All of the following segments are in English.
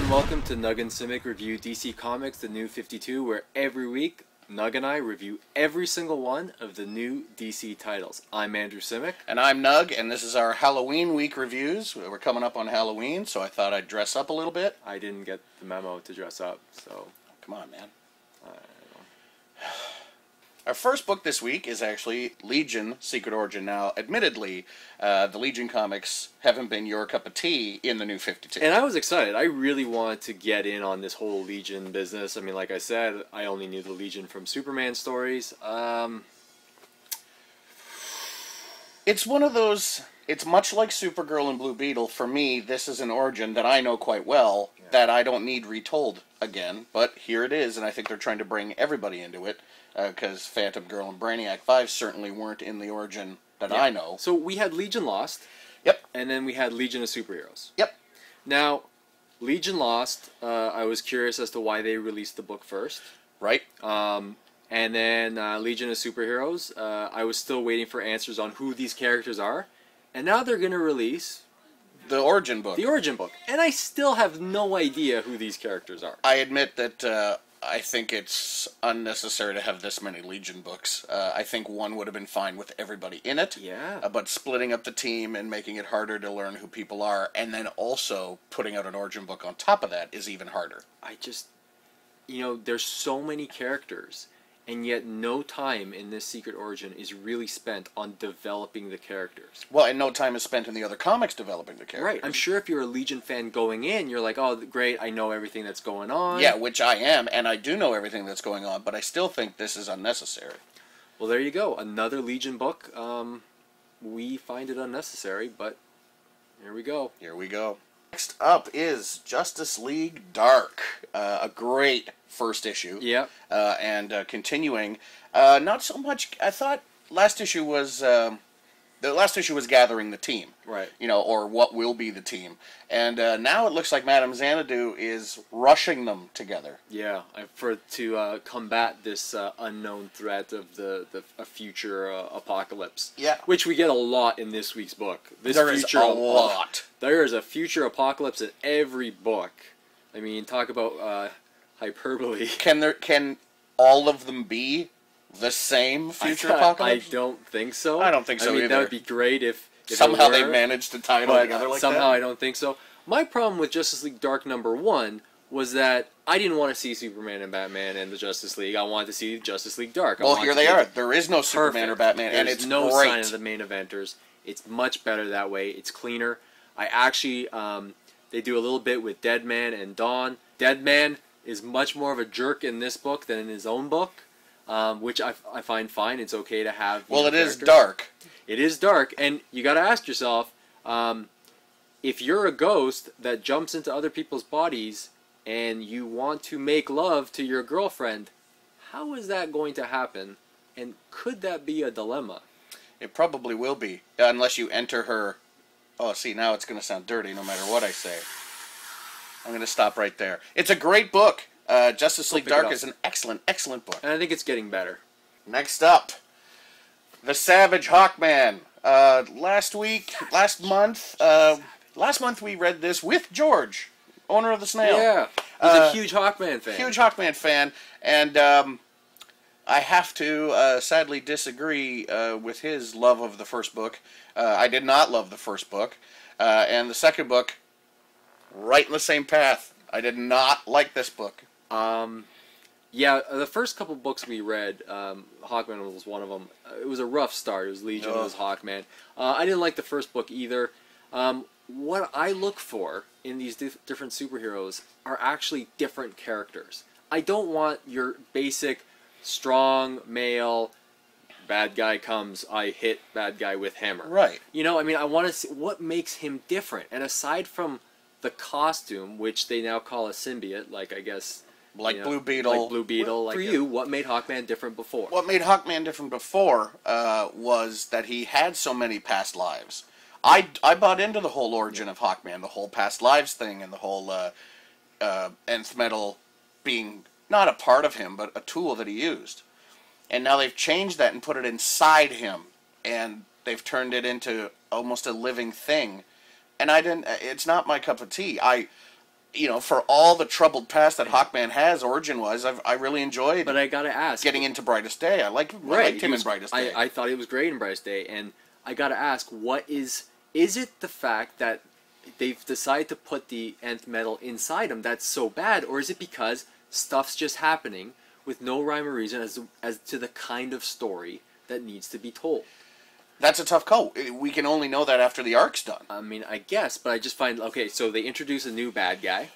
and welcome to Nug and Cymek review DC Comics, the New 52, where every week Nug and I review every single one of the new DC titles. I'm Andrew Cymek. And I'm Nug, and this is our Halloween week reviews. We're coming up on Halloween, so I thought I'd dress up a little bit. I didn't get the memo to dress up, so... Come on, man. I don't know. Our first book this week is actually Legion, Secret Origin. Now, admittedly, the Legion comics haven't been your cup of tea in the New 52. And I was excited. I really wanted to get in on this whole Legion business. I mean, like I said, I only knew the Legion from Superman stories. It's one of those... It's much like Supergirl and Blue Beetle. For me, this is an origin that I know quite well, that I don't need retold again. But here it is, and I think they're trying to bring everybody into it, because Phantom Girl and Brainiac 5 certainly weren't in the origin that I know. So we had Legion Lost. Yep. And then we had Legion of Superheroes. Yep. Now, Legion Lost, I was curious as to why they released the book first. Right. And then Legion of Superheroes, I was still waiting for answers on who these characters are. And now they're going to release... The origin book. The origin book. And I still have no idea who these characters are. I admit that I think it's unnecessary to have this many Legion books. I think one would have been fine with everybody in it. Yeah. But splitting up the team and making it harder to learn who people are, and then also putting out an origin book on top of that is even harder. I just... You know, there's so many characters... And yet no time in this Secret Origin is really spent on developing the characters. Well, and no time is spent in the other comics developing the characters. Right. I'm sure if you're a Legion fan going in, you're like, oh, great, I know everything that's going on. Yeah, which I am, and I do know everything that's going on, but I still think this is unnecessary. Well, there you go. Another Legion book. We find it unnecessary, but here we go. Here we go. Next up is Justice League Dark, a great first issue. Yeah. And continuing, not so much. I thought last issue was the last issue was gathering the team, right? You know, or what will be the team. And now it looks like Madame Xanadu is rushing them together. Yeah, to combat this unknown threat of a future apocalypse. Yeah, which we get a lot in this week's book. There is a lot. There is a future apocalypse in every book. I mean, talk about hyperbole. Can all of them be the same future apocalypse? I don't think so. I don't think so either. That would be great if somehow they managed to tie it all together like that. Somehow I don't think so. My problem with Justice League Dark #1 was that I didn't want to see Superman and Batman and the Justice League. I wanted to see Justice League Dark. Well, here they are. There is no Superman or Batman, and it's no great. sign of the main eventers. It's much better that way. It's cleaner. I actually, they do a little bit with Deadman and Dawn. Deadman is much more of a jerk in this book than in his own book, which I find fine. It's okay to have. Well, it is dark. It is dark, and you got to ask yourself, if you're a ghost that jumps into other people's bodies and you want to make love to your girlfriend, how is that going to happen? And could that be a dilemma? It probably will be, unless you enter her. Oh, see, now it's going to sound dirty no matter what I say. I'm going to stop right there. It's a great book. Justice League Dark is an excellent, excellent book. And I think it's getting better. Next up, The Savage Hawkman. Last month we read this with George, owner of the Snail. Yeah, he's a huge Hawkman fan. Huge Hawkman fan, and I have to sadly disagree with his love of the first book. I did not love the first book, and the second book, right in the same path. I did not like this book. Yeah, the first couple books we read, Hawkman was one of them. It was a rough start. It was Legion, it was Hawkman. I didn't like the first book either. What I look for in these different superheroes are actually different characters. I don't want your basic strong male, bad guy comes, I hit bad guy with hammer. Right. You know, I mean, I want to see what makes him different. And aside from the costume, which they now call a symbiote, like I guess... Like Blue Beetle. Like Blue Beetle. For you, what made Hawkman different before? What made Hawkman different before was that he had so many past lives. I bought into the whole origin of Hawkman, the whole past lives thing, and the whole nth metal being not a part of him, but a tool that he used. And now they've changed that and put it inside him, and they've turned it into almost a living thing. And it's not my cup of tea. you know, for all the troubled past that Hawkman has, origin-wise, I really enjoyed. But I gotta ask, getting into Brightest Day. I liked him in Brightest Day. I thought he was great in Brightest Day, and I gotta ask, what is it the fact that they've decided to put the nth metal inside him that's so bad, or is it because stuff's just happening with no rhyme or reason as to the kind of story that needs to be told? That's a tough call. We can only know that after the arc's done. I mean, I guess, but I just find, okay, so they introduce a new bad guy.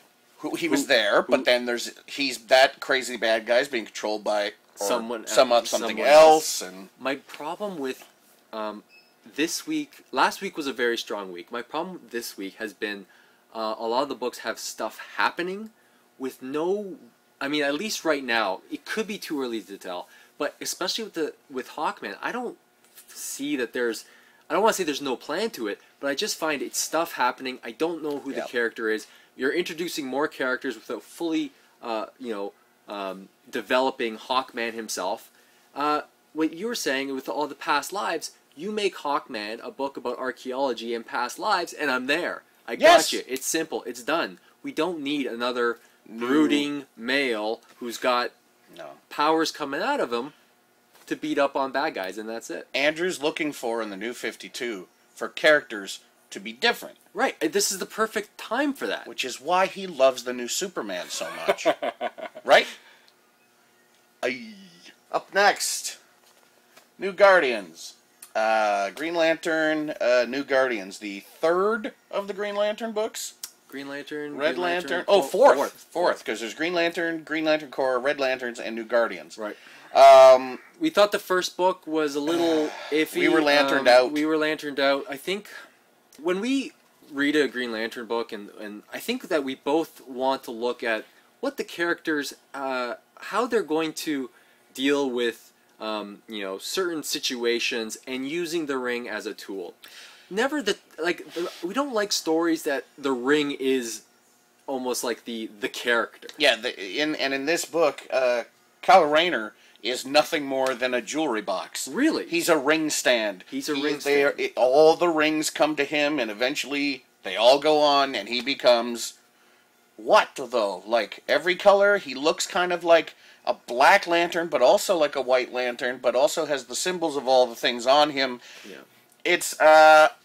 He was there, but then he's that crazy bad guy's being controlled by something else. And my problem with last week was a very strong week. My problem with this week has been a lot of the books have stuff happening with no, I mean, at least right now, it could be too early to tell, but especially with Hawkman, I don't see that I don't want to say there's no plan to it, but I just find it's stuff happening. I don't know who the character is. You're introducing more characters without fully, developing Hawkman himself. What you were saying with all the past lives, you make Hawkman a book about archaeology and past lives, and I'm there. I got you. It's simple. It's done. We don't need another brooding male who's got powers coming out of him to beat up on bad guys, and that's it. Andrew's looking for in the New 52 for characters to be different. Right. This is the perfect time for that. Which is why he loves the new Superman so much. Right? Up next, New Guardians. Green Lantern, New Guardians. The third of the Green Lantern books. Green Lantern, Red Lantern. Oh, fourth, because there's Green Lantern Corps, Red Lanterns, and New Guardians. Right. We thought the first book was a little iffy. We were lanterned out. I think when we read a Green Lantern book, and I think that we both want to look at what the characters, how they're going to deal with, certain situations and using the ring as a tool. We don't like stories that the ring is almost like the character. Yeah, in this book, Kyle Rayner is nothing more than a jewelry box. Really? He's a ring stand. All the rings come to him, and eventually they all go on, and he becomes... What, though? Like, every color, he looks kind of like a black lantern, but also like a white lantern, but also has the symbols of all the things on him. Yeah. It's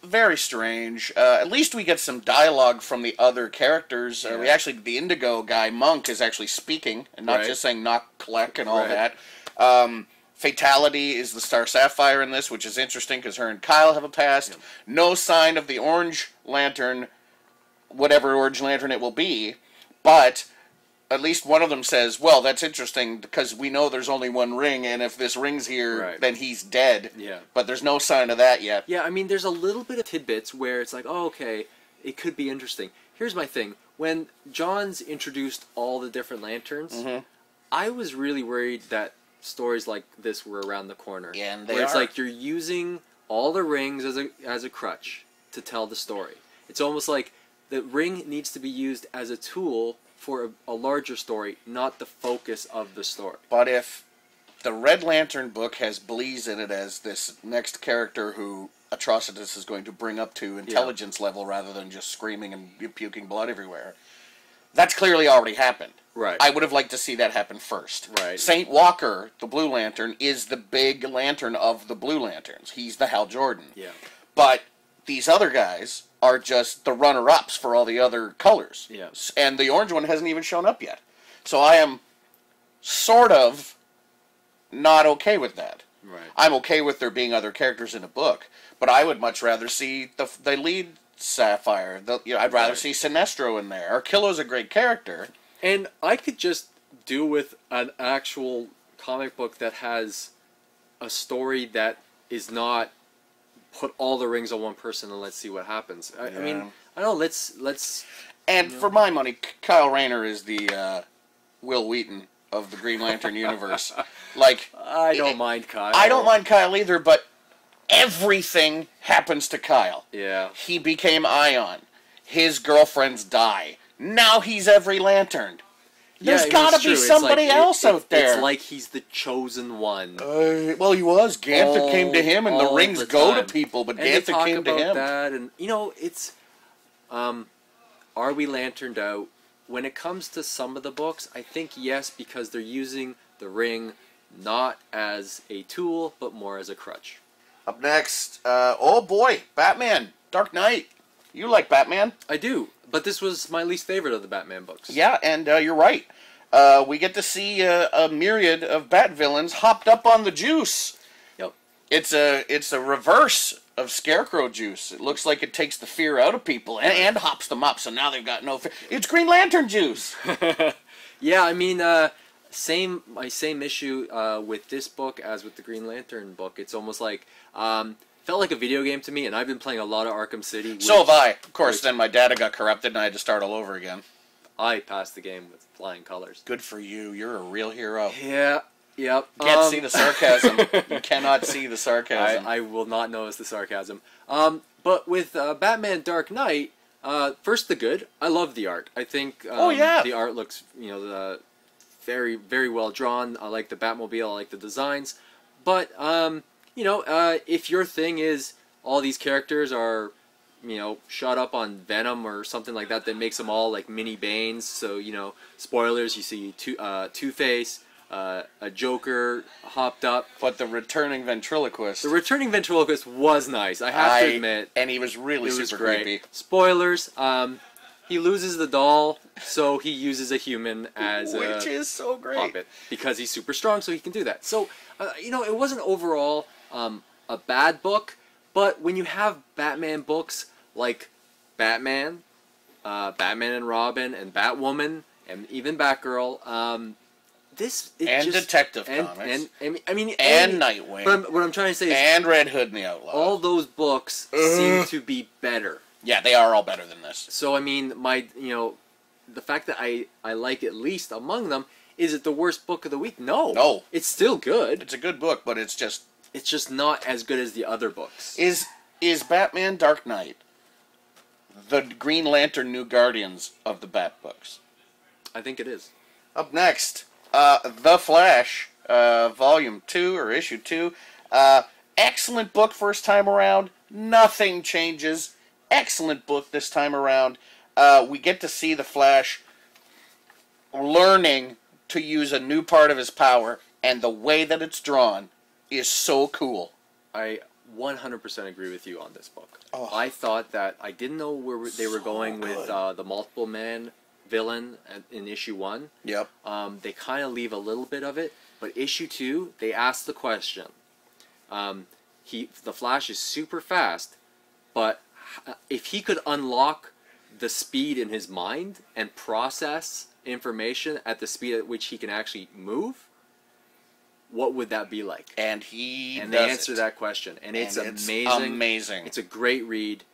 very strange. At least we get some dialogue from the other characters. Yeah. The Indigo guy, Monk, is actually speaking, and not just saying knock, collect, and all that. Fatality is the Star Sapphire in this, which is interesting because her and Kyle have a past. Yeah. No sign of the Orange Lantern, whatever Orange Lantern it will be, but at least one of them says, well, that's interesting because we know there's only one ring, and if this ring's here, then he's dead. Yeah. But there's no sign of that yet. Yeah, I mean, there's a little bit of tidbits where it's like, oh, okay, it could be interesting. Here's my thing. When Johns introduced all the different lanterns, I was really worried that stories like this were around the corner. Yeah, and they where it's are. like you're using all the rings as a crutch to tell the story. It's almost like the ring needs to be used as a tool for a larger story, not the focus of the story. But if the Red Lantern book has Bleeze in it as this next character who Atrocitus is going to bring up to intelligence level rather than just screaming and puking blood everywhere, that's clearly already happened. Right. I would have liked to see that happen first. Right. St. Walker, the Blue Lantern, is the big lantern of the Blue Lanterns. He's the Hal Jordan. Yeah. But these other guys are just the runner-ups for all the other colors. Yeah. And the orange one hasn't even shown up yet. So I am sort of not okay with that. Right. I'm okay with there being other characters in a book, but I would much rather see the lead Sapphire. I'd rather see Sinestro in there. Arkillo's a great character. And I could just do with an actual comic book that has a story that is not put all the rings on one person and let's see what happens. I mean, I don't know, let's... And for my money, Kyle Rayner is the Will Wheaton of the Green Lantern universe. I don't mind Kyle. I don't mind Kyle either, but everything happens to Kyle. Yeah. He became Ion. His girlfriends die. Now he's every lantern. There's got to be somebody else out there. It's like he's the chosen one. Well, he was. Ganther came to him, and the rings go to people, but Ganther came to him. That, and it's, are we lanterned out? when it comes to some of the books, I think yes, because they're using the ring not as a tool, but more as a crutch. Up next, oh boy, Batman, Dark Knight. You like Batman? I do, but this was my least favorite of the Batman books. Yeah, and you're right. We get to see a myriad of Bat villains hopped up on the juice. Yep. It's a reverse of Scarecrow juice. It looks like it takes the fear out of people and hops them up, so now they've got no fear. It's Green Lantern juice. Yeah, I mean, my same issue with this book as with the Green Lantern book. It's almost like felt like a video game to me, and I've been playing a lot of Arkham City. So have I. Of course, then my data got corrupted, and I had to start all over again. I passed the game with flying colors. Good for you. You're a real hero. Yeah. Yep. You can't see the sarcasm. You cannot see the sarcasm. I will not notice the sarcasm. But with Batman Dark Knight, first the good. I love the art. I think the art looks very, very well drawn. I like the Batmobile. I like the designs. But, if your thing is all these characters are, shot up on Venom or something like that makes them all like mini Banes. So, spoilers, you see Two-Face, a Joker hopped up. But the returning ventriloquist. The returning ventriloquist was nice, I have to admit. And he was really super creepy. Spoilers, he loses the doll, so he uses a human as Which is so great. puppet. Because he's super strong, so he can do that. So, it wasn't overall a bad book, but when you have Batman books like Batman, Batman and Robin, and Batwoman, and even Batgirl, Detective Comics. And Nightwing. What I'm trying to say is... And Red Hood and the Outlaw. All those books seem to be better. Yeah, they are all better than this. So, I mean, the fact that I like at least among them, is it the worst book of the week? No. No. It's still good. It's a good book, but it's just... It's just not as good as the other books. Is Batman Dark Knight the Green Lantern New Guardians of the Bat books? I think it is. Up next, The Flash, Volume 2, or Issue 2. Excellent book first time around. Nothing changes. Excellent book this time around. We get to see the Flash learning to use a new part of his power, and the way that it's drawn is so cool. I 100% agree with you on this book. Oh. I thought that I didn't know where they were going with the multiple man villain in issue 1. Yep. They kind of leave a little bit of it, but issue 2, they ask the question. The Flash is super fast, but if he could unlock the speed in his mind and process information at the speed at which he can actually move, what would that be like? And they answer that question, and it's amazing. It's a great read.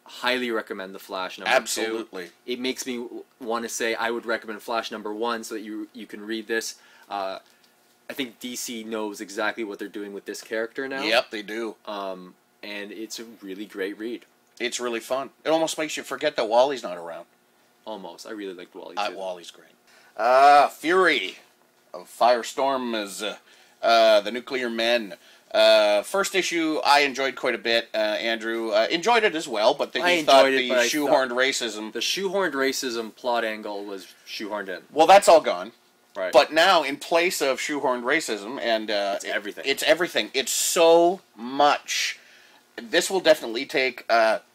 Highly recommend The Flash number 2. Absolutely. It makes me want to say I would recommend Flash number 1 so that you can read this. I think DC knows exactly what they're doing with this character now. Yep, they do. And it's a really great read. It's really fun. It almost makes you forget that Wally's not around. Almost. I really liked Wally too. Wally's great. Fury of Firestorm is the Nuclear Men. First issue I enjoyed quite a bit. Andrew enjoyed it as well, but he thought the shoehorned racism... The shoehorned racism plot angle was shoehorned in. Well, that's all gone. Right. But now, in place of shoehorned racism, and it's everything. It's everything. It's so much. This will definitely take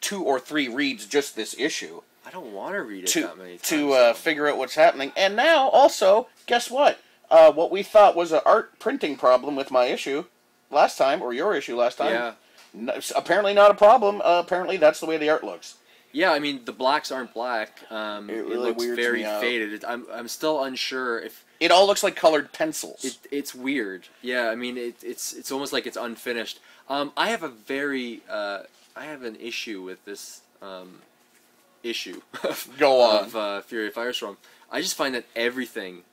2 or 3 reads just this issue. I don't want to read it that many times. To figure out what's happening. And now, also, guess what? What we thought was an art printing problem with my issue last time, or your issue last time. Yeah. Apparently not a problem. Apparently that's the way the art looks. Yeah, I mean, the blacks aren't black. It really looks weirds very me out. faded. I'm still unsure if... It all looks like colored pencils. It's weird. Yeah, I mean, it's almost like it's unfinished. I have an issue with this issue. Go on. Of Fury of Firestorm. I just find that everything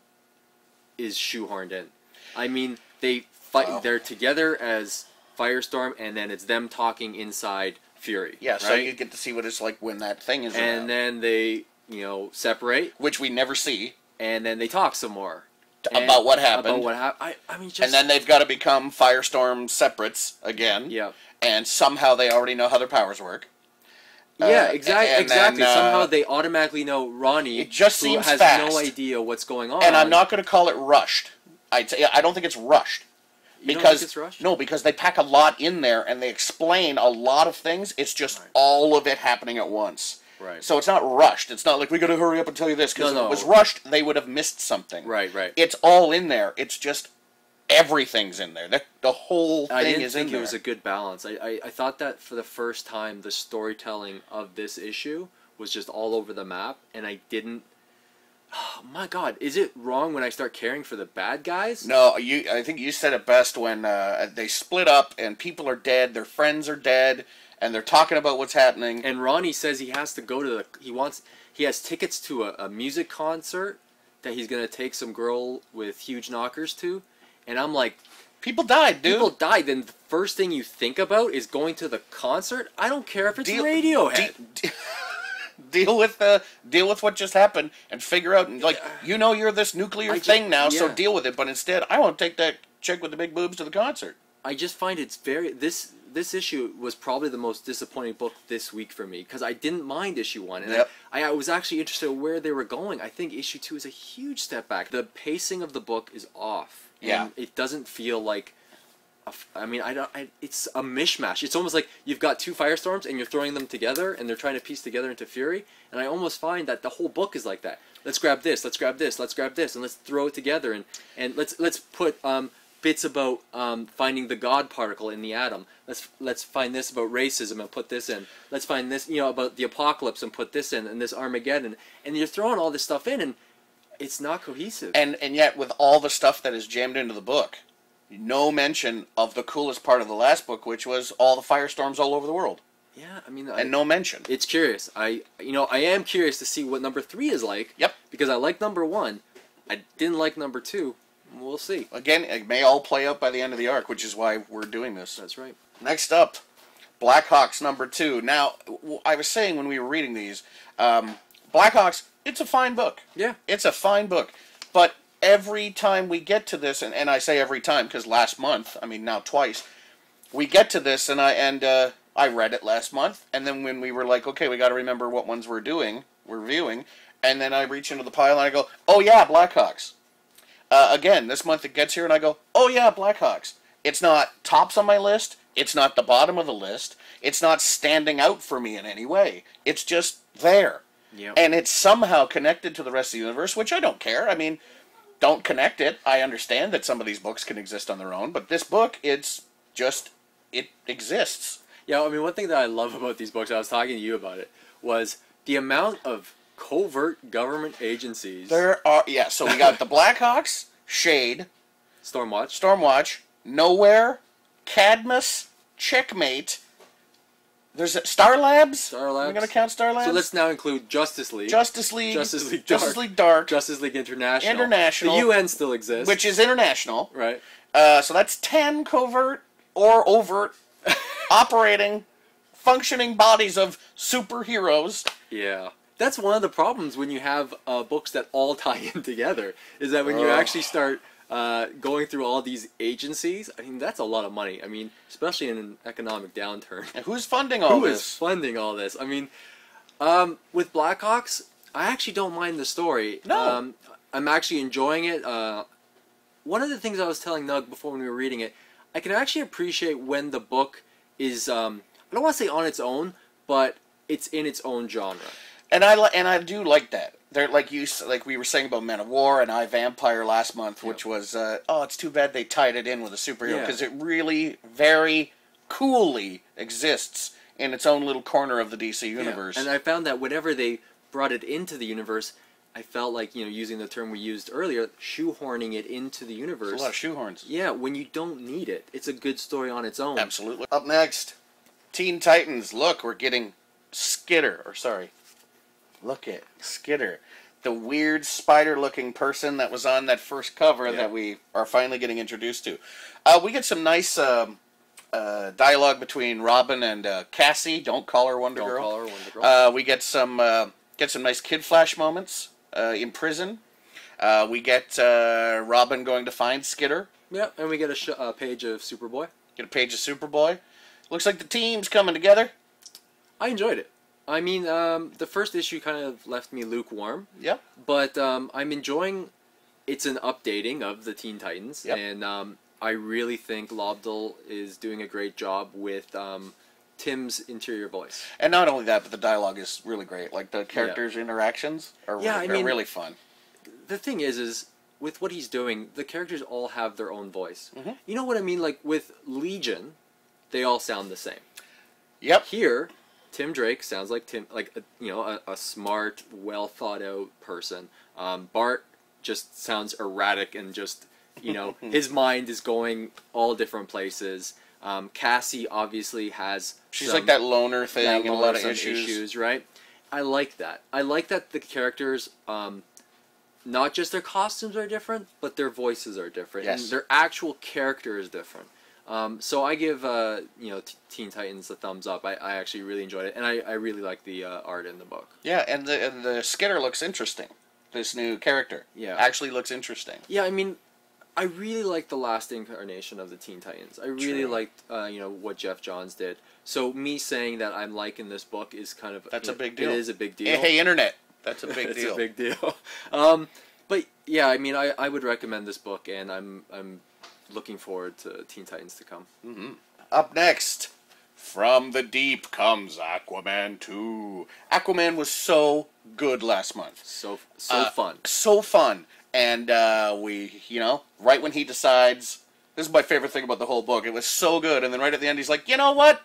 is shoehorned in. I mean, they fight. Wow. They're together as Firestorm, and then it's them talking inside Fury. Yeah, right? so you get to see what it's like when that thing is around. And then they, separate. Which we never see. And then they talk some more. About what happened. I mean, just... And then they've got to become Firestorm separates again. Yeah. And somehow they already know how their powers work. Yeah, exactly. Then, Somehow they automatically know Ronnie, it just who seems has fast. no idea what's going on. And I'm not going to call it rushed. I don't think it's rushed. You don't think it's rushed? No, because they pack a lot in there and they explain a lot of things. It's just all of it happening at once. Right. So it's not rushed. It's not like we got to hurry up and tell you this, because if it was rushed, they would have missed something. Right. It's all in there. It's just everything's in there. The whole thing is in there. I didn't think it was a good balance. I thought that for the first time, the storytelling of this issue was just all over the map, and I didn't. Oh my God! Is it wrong when I start caring for the bad guys? No, I think you said it best when they split up and people are dead, their friends are dead, and they're talking about what's happening. And Ronnie says he has to go to he has tickets to a music concert that he's gonna take some girl with huge knockers to, and I'm like, people died, dude. People died. Then the first thing you think about is going to the concert. I don't care if it's Radiohead. Deal with what just happened and figure out, and like, you're this nuclear thing now, so deal with it. But instead, I want to take that chick with the big boobs to the concert. I just find it's this issue was probably the most disappointing book this week for me, because I didn't mind issue 1, and I was actually interested in where they were going. I think issue 2 is a huge step back. The pacing of the book is off. And it doesn't feel like. It's a mishmash. It's almost like you've got two firestorms and you're throwing them together, and they're trying to piece together into Fury. And I almost find that the whole book is like that. Let's grab this. Let's grab this. Let's grab this, and let's throw it together. And let's put bits about finding the God particle in the atom. Let's find this about racism and put this in. Let's find this about the apocalypse and put this in, and this Armageddon. And you're throwing all this stuff in, and it's not cohesive. And yet, with all the stuff that is jammed into the book, no mention of the coolest part of the last book, which was all the firestorms all over the world. Yeah, and no mention. It's curious. I am curious to see what number 3 is like. Yep. Because I like number 1. I didn't like number 2. We'll see. Again, it may all play out by the end of the arc, which is why we're doing this. That's right. Next up, BlackHawks number 2. Now, I was saying when we were reading these, BlackHawks, it's a fine book. Yeah. It's a fine book. But every time we get to this, and I say every time because last month, now twice, we get to this, and I read it last month, and then when we were like, okay, we got to remember what ones we're reviewing, and then I reach into the pile and I go, oh yeah, BlackHawks. Again, this month it gets here and I go, oh yeah, BlackHawks. It's not tops on my list. It's not the bottom of the list. It's not standing out for me in any way. It's just there. Yep. And it's somehow connected to the rest of the universe, which I don't care. Don't connect it. I understand that some of these books can exist on their own, but this book, it exists. Yeah, one thing that I love about these books, I was talking to you about it, was the amount of covert government agencies. There are, so we got the BlackHawks, Shade, Stormwatch, Nowhere, Cadmus, Checkmate. There's Star Labs. Are we going to count Star Labs? So let's now include Justice League. Justice League Dark. Justice League International. The UN still exists. Which is international. Right. So that's 10 covert or overt operating, functioning bodies of superheroes. Yeah. That's one of the problems when you have books that all tie in together, is that when you actually start going through all these agencies, that's a lot of money. Especially in an economic downturn. And who's funding all this? Who is funding all this? With BlackHawks, I actually don't mind the story. No. I'm actually enjoying it. One of the things I was telling Nug before when we were reading it, I can actually appreciate when the book is, I don't want to say on its own, but it's in its own genre. And I do like that. They're like we were saying about Men of War and I, Vampire last month, which was it's too bad they tied it in with a superhero, because it really very coolly exists in its own little corner of the DC universe. And I found that whenever they brought it into the universe, I felt like, using the term we used earlier, shoehorning it into the universe. There's a lot of shoehorns. Yeah, when you don't need it. It's a good story on its own. Absolutely. Up next, Teen Titans. Look, we're getting Look at Skitter. The weird spider-looking person that was on that first cover that we are finally getting introduced to. We get some nice dialogue between Robin and Cassie. Don't call her Wonder Girl. We get some nice Kid Flash moments in prison. We get Robin going to find Skitter. Yeah, and we get a page of Superboy. Get a page of Superboy. Looks like the team's coming together. I enjoyed it. I mean, the first issue kind of left me lukewarm. Yep. But I'm enjoying. It's an updating of the Teen Titans, Yep. and I really think Lobdell is doing a great job with Tim's interior voice. And not only that, but the dialogue is really great. Like the characters' interactions are really fun. The thing is with what he's doing, the characters all have their own voice. Mm-hmm. You know what I mean? Like with Legion, they all sound the same. Yep. Here, Tim Drake sounds like a smart, well thought out person. Bart just sounds erratic and just, his mind is going all different places. Cassie obviously has she's like that loner thing and a lot of issues, right? I like that. I like that the characters, not just their costumes are different, but their voices are different. Yes. And their actual character is different. So I give Teen Titans a thumbs up. I actually really enjoyed it, and I really like the art in the book. Yeah, and the Skitter looks interesting. This new character, actually looks interesting. Yeah, I mean, I really liked the last incarnation of the Teen Titans. I really liked what Jeff Johns did. So me saying that I'm liking this book is kind of a big deal. It is a big deal. Hey, internet, that's a big deal. It's a big deal. But yeah, I mean, I would recommend this book, and I'm looking forward to Teen Titans to come. Mm-hmm. Up next, from the deep comes Aquaman 2. Aquaman was so good last month. So fun. So fun. And we, right when he decides, this is my favorite thing about the whole book, it was so good, and then right at the end he's like, you know what?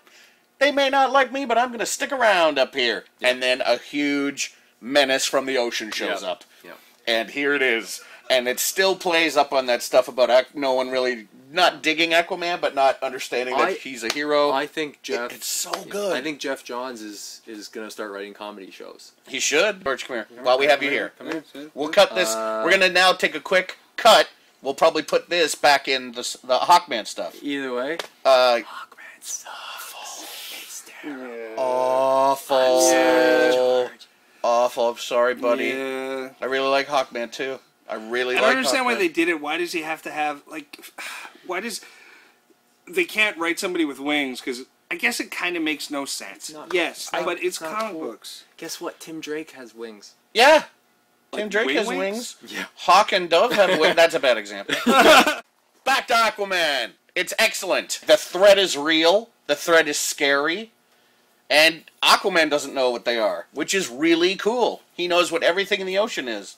They may not like me, but I'm going to stick around up here. Yeah. And then a huge menace from the ocean shows up. Yeah. And here it is. And it still plays up on that stuff about no one really not digging Aquaman, but not understanding that he's a hero. I think Jeff... It's so good. I think Jeff Johns is going to start writing comedy shows. He should. George, come here. While we have you here. Come here. We'll cut this. We're going to now take a quick cut. We'll probably put this back in the Hawkman stuff. Either way. Hawkman stuff. It's terrible. Awful. Awful. I'm sorry, buddy. Yeah. I really like Hawkman, too. I don't understand why they did it. Why does he have to have, why does... They can't write somebody with wings, because I guess it kind of makes no sense. Yes, but it's comic books. Guess what? Tim Drake has wings. Yeah. Tim Drake has wings. Yeah. Hawk and Dove have wings. That's a bad example. Back to Aquaman. It's excellent. The threat is real. The threat is scary. And Aquaman doesn't know what they are, which is really cool. He knows what everything in the ocean is.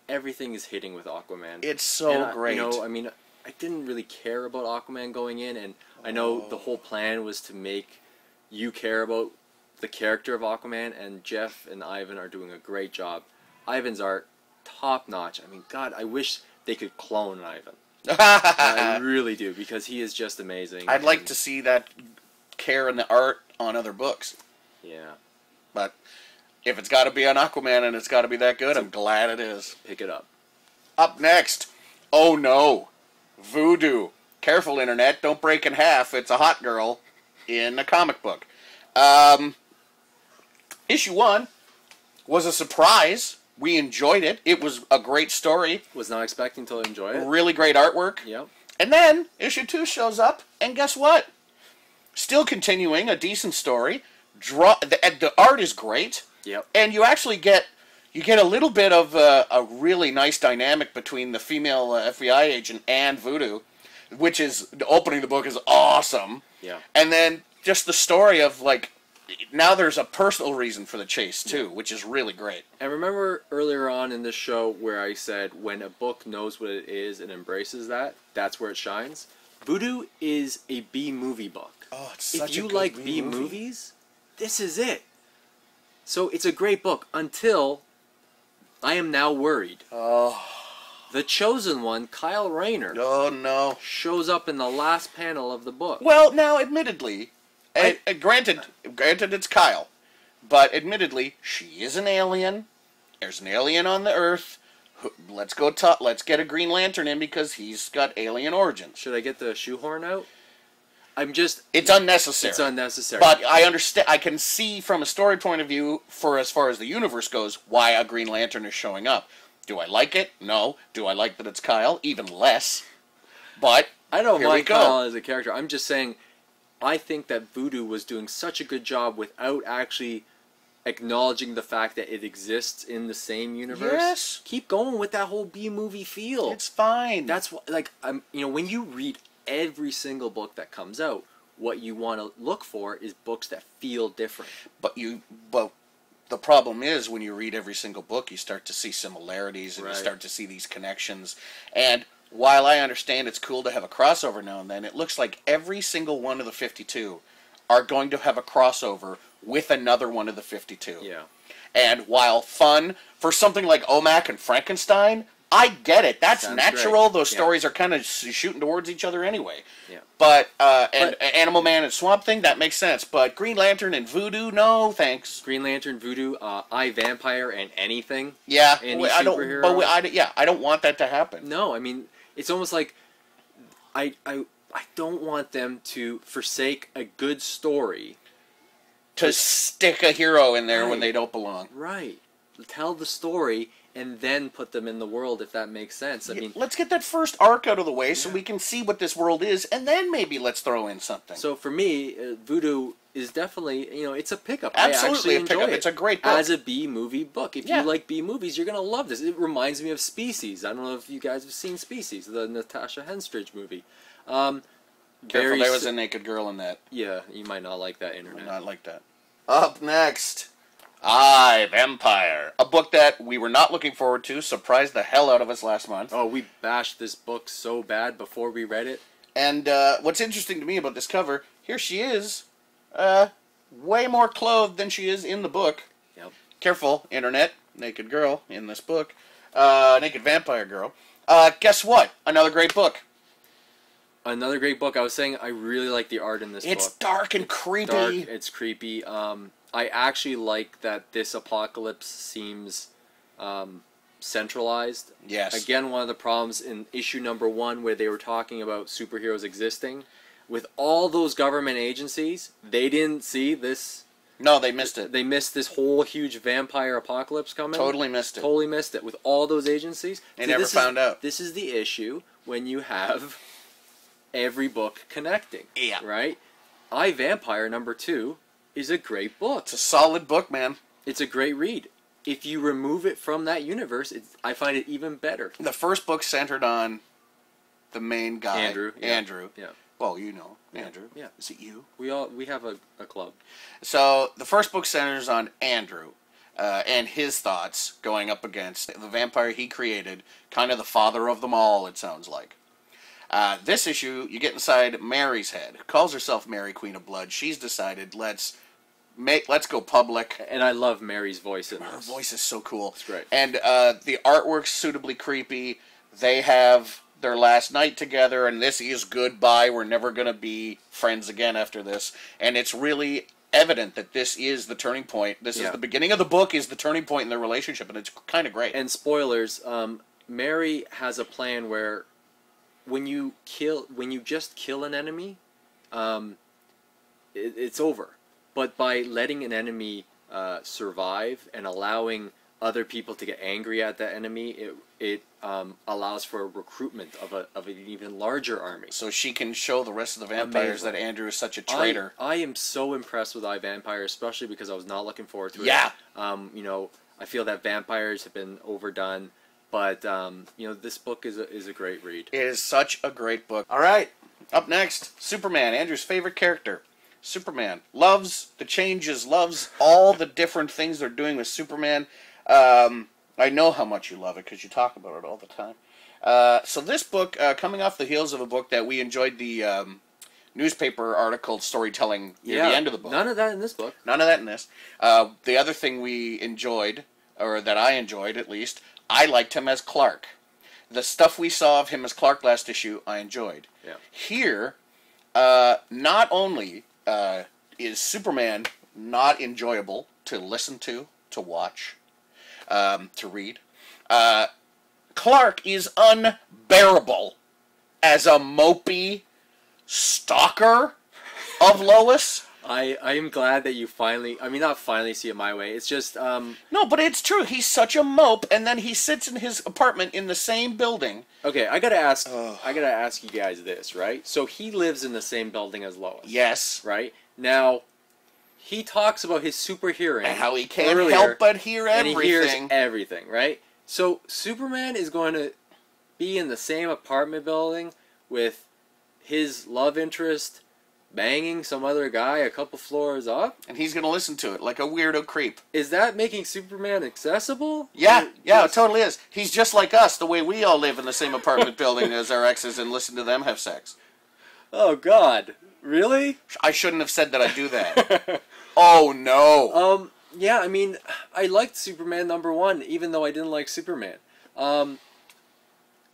Everything is hitting with Aquaman. It's so great. I didn't really care about Aquaman going in, and I know the whole plan was to make you care about the character of Aquaman, and Jeff and Ivan are doing a great job. Ivan's art, top-notch. I mean, God, I wish they could clone Ivan. I really do, because he is just amazing. I'd like to see that care in the art on other books. Yeah. But if it's got to be on Aquaman and it's got to be that good, I'm glad it is. Pick it up. Up next, oh no, Voodoo. Careful, internet, don't break in half. It's a hot girl in a comic book. Issue 1 was a surprise. We enjoyed it. It was a great story. Was not expecting to enjoy it. Really great artwork. Yep. And then issue 2 shows up, and guess what? Still continuing a decent story. The art is great. Yep. And you actually get a little bit of a really nice dynamic between the female FBI agent and Voodoo, which is opening the book is awesome. Yeah. And then just the story of now there's a personal reason for the chase too, which is really great. And remember earlier on in this show where I said when a book knows what it is and embraces that, that's where it shines. Voodoo is a B-movie book. Oh, it's such a good If you like B-movies, this is it. So it's a great book until I am now worried. Oh. The Chosen One, Kyle Rayner, no, shows up in the last panel of the book. Well, now, admittedly, granted it's Kyle, but admittedly, she is an alien. There's an alien on the Earth. Let's get a Green Lantern in because he's got alien origins. Should I get the shoehorn out? It's unnecessary. It's unnecessary. But I understand. I can see from a story point of view, for as far as the universe goes, why a Green Lantern is showing up. Do I like it? No. Do I like that it's Kyle? Even less. But I don't mind Kyle as a character. I'm just saying, I think that Voodoo was doing such a good job without actually acknowledging the fact that it exists in the same universe. Yes. Keep going with that whole B-movie feel. It's fine. That's what, like, when you read every single book that comes out, what you want to look for is books that feel different. But the problem is when you read every single book, you start to see similarities and you start to see these connections. And while I understand it's cool to have a crossover now and then, it looks like every single one of the 52 are going to have a crossover with another one of the 52. Yeah. And while fun for something like Omak and Frankenstein, I get it. That's Sounds natural. great. Those stories are kind of shooting towards each other anyway. Yeah. But Animal Man and Swamp Thing, that makes sense. But Green Lantern and Voodoo, no thanks. Green Lantern, Voodoo, I, Vampire, and anything. Yeah. Any I superhero. don't. I don't want that to happen. No, I mean, it's almost like I don't want them to forsake a good story To stick a hero in there when Right. they don't belong. Right. Tell the story and then put them in the world, if that makes sense. I mean, Let's get that first arc out of the way so we can see what this world is, and then maybe let's throw in something. so for me, Voodoo is definitely, it's a pickup. Absolutely I actually a enjoy pickup. it. It's a great book. As a B-movie book. If Yeah. you like B-movies, you're going to love this. It reminds me of Species. I don't know if you guys have seen Species, the Natasha Henstridge movie. Careful, Very there was a naked girl in that. Yeah, you might not like that internet. Not like that. Up next, I, Vampire. A book that we were not looking forward to, surprised the hell out of us last month. Oh, we bashed this book so bad before we read it. And what's interesting to me about this cover, here she is, way more clothed than she is in the book. Yep. Careful, internet, naked girl in this book. Naked vampire girl. Guess what? Another great book. Another great book. I was saying I really like the art in this book. It's dark and creepy. Dark, it's creepy. I actually like that this apocalypse seems centralized. Yes. Again, one of the problems in issue number 1 where they were talking about superheroes existing, with all those government agencies, they didn't see this. No, they missed it. They missed this whole huge vampire apocalypse coming. Totally missed it. Totally missed it with all those agencies. They never found out. This is the issue when you have every book connecting. Yeah. Right? I, Vampire number 2 is a great book. It's a solid book, man. It's a great read. If you remove it from that universe, I find it even better. The first book centered on the main guy, Andrew. Yeah. Andrew. Yeah. Well, you know, Andrew. Yeah. Is it you? We have a club. So the first book centers on Andrew and his thoughts going up against the vampire he created, kind of the father of them all, it sounds like. This issue, you get inside Mary's head, who calls herself Mary, Queen of Blood. She's decided, let's go public. And I love Mary's voice in this. Her voice is so cool. It's great. And the artwork's suitably creepy. They have their last night together, and this is goodbye. We're never going to be friends again after this. And it's really evident that this is the turning point. This is the beginning of the book, is the turning point in their relationship, and it's kind of great. And spoilers, Mary has a plan where when you just kill an enemy, it's over. But by letting an enemy survive and allowing other people to get angry at that enemy, it allows for a recruitment of an even larger army. So she can show the rest of the vampires that Andrew is such a traitor. I am so impressed with I, Vampire, especially because I was not looking forward to it. Yeah. I feel that vampires have been overdone, but this book is a great read. It is such a great book. All right, up next, Superman, Andrew's favorite character. Superman loves the changes, loves all the different things they're doing with Superman. I know how much you love it because you talk about it all the time. So this book, coming off the heels of a book that we enjoyed the newspaper article storytelling near the end of the book. None of that in this book. None of that in this. The other thing we enjoyed, or that I enjoyed at least, I liked him as Clark. The stuff we saw of him as Clark last issue, I enjoyed. Yeah. Here, not only is Superman not enjoyable to listen to watch, to read, Clark is unbearable as a mopey stalker of Lois. I am glad that you finally, I mean, not finally see it my way. It's just, No, but it's true. He's such a mope, and then he sits in his apartment in the same building. Okay, I gotta ask you guys this, right? So he lives in the same building as Lois. Yes. Right? Now, he talks about his super hearing. And how he can't earlier, help but hear everything. And he hears everything, right? So Superman is going to be in the same apartment building with his love interest banging some other guy a couple floors up, and he's gonna listen to it like a weirdo creep. Is that making Superman accessible? Yeah, it totally is. He's just like us, the way we all live in the same apartment building as our exes and listen to them have sex. Oh God, really? I shouldn't have said that I do that. Oh no. Yeah, I mean, I liked Superman #1, even though I didn't like Superman.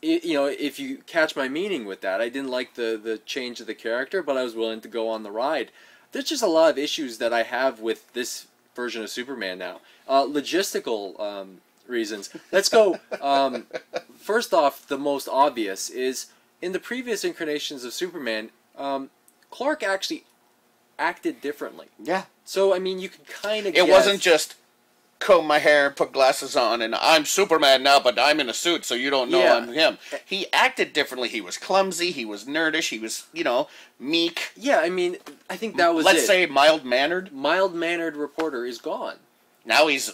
You know, if you catch my meaning with that, I didn't like the change of the character, but I was willing to go on the ride. There's just a lot of issues that I have with this version of Superman now. Logistical reasons. Let's go. First off, the most obvious is, in the previous incarnations of Superman, Clark actually acted differently. Yeah. So, I mean, you can kind of guess. It wasn't just comb my hair, put glasses on, and I'm Superman now, but I'm in a suit, so you don't know I'm him. He acted differently. He was clumsy. He was nerdish. He was, you know, meek. Yeah, I mean, I think that was Let's say mild-mannered. Mild-mannered reporter is gone. Now he's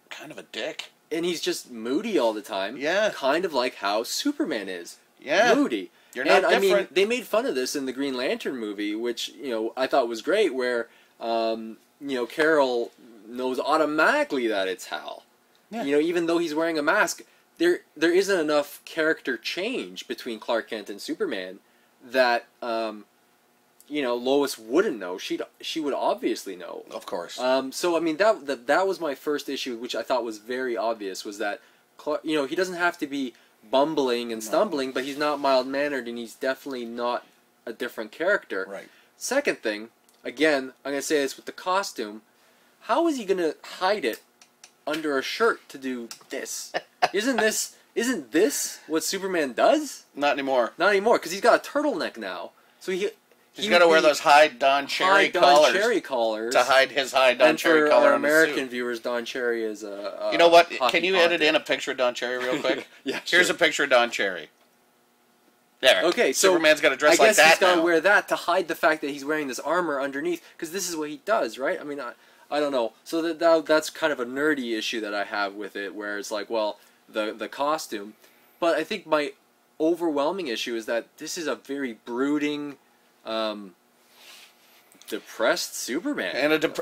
kind of a dick. And he's just moody all the time. Yeah. Kind of like how Superman is. Yeah. Moody. You're not different. I mean, they made fun of this in the Green Lantern movie, which, you know, I thought was great, where, you know, Carol knows automatically that it's Hal. Yeah. You know, even though he's wearing a mask, there isn't enough character change between Clark Kent and Superman that you know, Lois wouldn't know. She would obviously know. Of course. So I mean, that was my first issue, which I thought was very obvious, was that Clark, you know, he doesn't have to be bumbling and stumbling, but he's not mild-mannered, and he's definitely not a different character. Right. Second thing, again, I'm going to say this with the costume. How is he going to hide it under a shirt to do this? Isn't this what Superman does? Not anymore. Not anymore, because he's got a turtleneck now. So he's got to wear those high Don Cherry collars to hide his high Don Cherry collar. And for our American viewers, Don Cherry is a you know what? Can you edit in a picture of Don Cherry real quick? Yeah. Here's a picture of Don Cherry. There. Okay, so Superman's got to dress like that I guess he's got to now. wear that to hide the fact that he's wearing this armor underneath, because this is what he does, right? I mean, I don't know. So that's kind of a nerdy issue that I have with it, where it's like, well, the costume. But I think my overwhelming issue is that this is a very brooding, depressed Superman.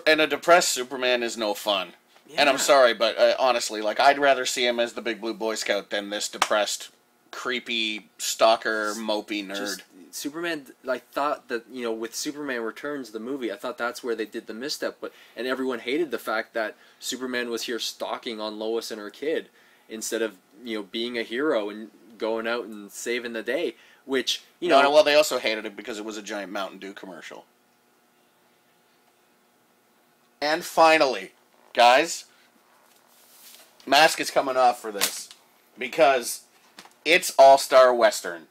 And a depressed Superman is no fun. Yeah. And I'm sorry, but honestly, like, I'd rather see him as the Big Blue Boy Scout than this depressed, creepy, stalker, mopey nerd. Superman, I thought that, you know, with Superman Returns, the movie, I thought that's where they did the misstep, and everyone hated the fact that Superman was here stalking on Lois and her kid, instead of, you know, being a hero and going out and saving the day, which, you know... No, well, they also hated it because it was a giant Mountain Dew commercial. And finally, guys, mask is coming off for this, because it's All-Star Western.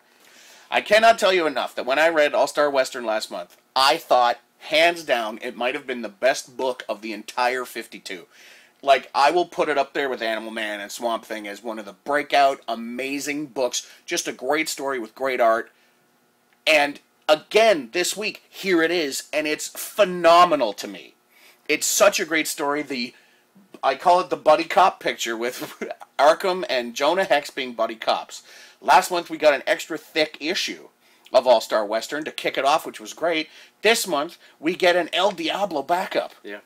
I cannot tell you enough that when I read All-Star Western last month, I thought, hands down, it might have been the best book of the entire 52. Like, I will put it up there with Animal Man and Swamp Thing as one of the breakout, amazing books. Just a great story with great art. And, again, this week, here it is, and it's phenomenal to me. It's such a great story. I call it the buddy cop picture, with Arkham and Jonah Hex being buddy cops. Last month we got an extra thick issue of All-Star Western to kick it off, which was great. This month we get an El Diablo backup. Yeah.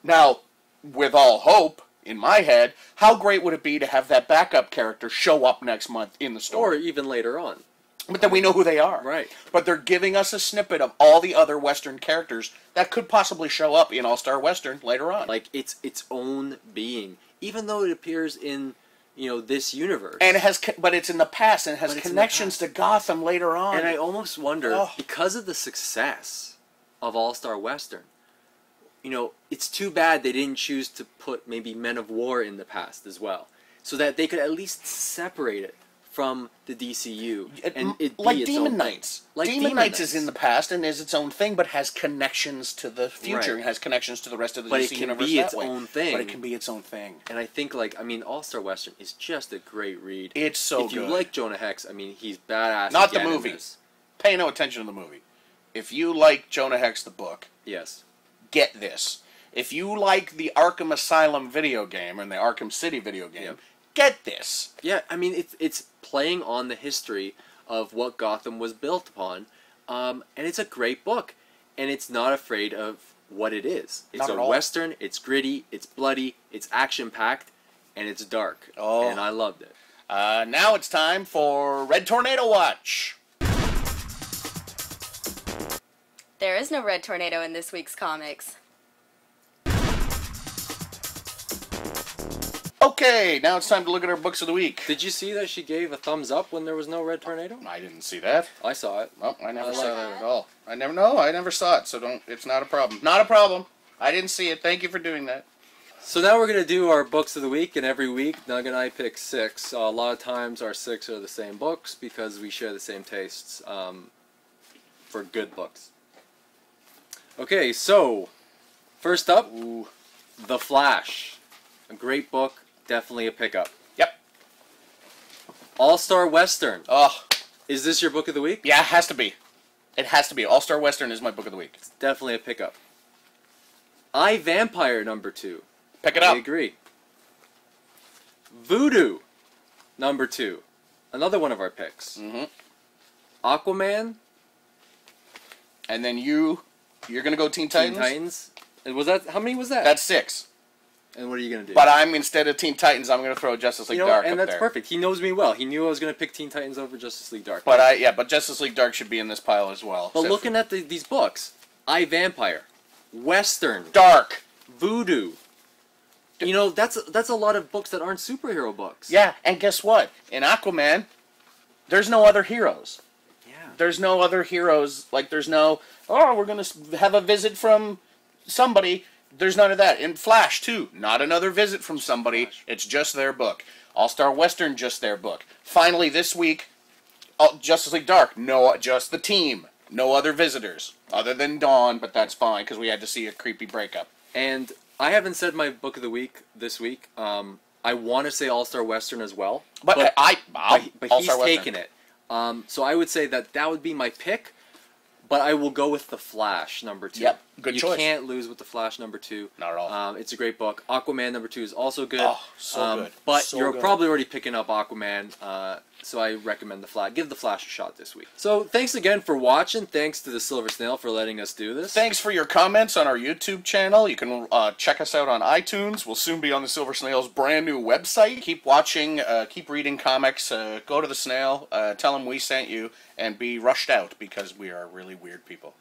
Now, with all hope, in my head, how great would it be to have that backup character show up next month in the story? Or even later on. But then we know who they are. Right. But they're giving us a snippet of all the other Western characters that could possibly show up in All-Star Western later on. Like, it's its own being. Even though it appears in, you know, this universe. And but it's in the past, and it has connections to Gotham later on. And I almost wonder, because of the success of All-Star Western, you know, it's too bad they didn't choose to put maybe Men of War in the past as well, so that they could at least separate it from the DCU, and it like be its Demon own Knights. thing. Like Demon Knights is in the past and is its own thing, but has connections to the future and has connections to the rest of the DC universe. But it can be its own thing. But it can be its own thing. And I think, like, I mean, All-Star Western is just a great read. It's so If you good. like Jonah Hex, I mean, he's badass. Not the again in movie. this. Pay no attention to the movie. If you like Jonah Hex the book, Yes. get this. If you like the Arkham Asylum video game and the Arkham City video game, get this. Yeah, I mean, it's playing on the history of what Gotham was built upon, and it's a great book, and it's not afraid of what it is. It's a Western, it's gritty, it's bloody, it's action-packed, and it's dark. Oh. And I loved it. Now it's time for Red Tornado Watch. There is no Red Tornado in this week's comics. Okay, now it's time to look at our books of the week. Did you see that she gave a thumbs up when there was no Red Tornado? I didn't see that. I saw it. Well, I never saw that at all. I never saw it, so don't. It's not a problem. Not a problem. I didn't see it. Thank you for doing that. So now we're going to do our books of the week, and every week Nug and I pick 6. A lot of times our 6 are the same books because we share the same tastes for good books. Okay, so first up, The Flash. A great book, definitely a pickup. Yep. All-Star Western. Oh. Is this your book of the week? Yeah, it has to be. It has to be. All-Star Western is my book of the week. It's definitely a pickup. I, Vampire #2. Pick it up. I agree. Voodoo #2. Another one of our picks. Mm-hmm. Aquaman. And then you're gonna go Teen Titans? Teen Titans. And was that, how many was that? That's 6. And what are you gonna do? But instead of Teen Titans, I'm gonna throw Justice League Dark and up that's there. perfect. He knows me well. He knew I was gonna pick Teen Titans over Justice League Dark. But but Justice League Dark should be in this pile as well. But looking at these books, I, Vampire, Western, Dark, Voodoo. You know, that's a lot of books that aren't superhero books. Yeah, and guess what? In Aquaman, there's no other heroes. Yeah. There's no other heroes. Like, there's no, we're going to have a visit from somebody. There's none of that. In Flash, too, not another visit from somebody. It's just their book. All-Star Western, just their book. Finally, this week, Justice League Dark, just the team. No other visitors. Other than Dawn, but that's fine, because we had to see a creepy breakup. And I haven't said my book of the week this week. I want to say All-Star Western as well. But he's taken it. So I would say that would be my pick. But I will go with The Flash #2. Yep, good choice. You can't lose with The Flash #2. Not at all. It's a great book. Aquaman #2 is also good. Oh, so good. But So you're good. probably already picking up Aquaman, so I recommend The Flash. Give The Flash a shot this week. So thanks again for watching. Thanks to the Silver Snail for letting us do this. Thanks for your comments on our YouTube channel. You can check us out on iTunes. We'll soon be on the Silver Snail's brand new website. Keep watching, keep reading comics. Go to the Snail, tell them we sent you, and be rushed out because we are really weird people.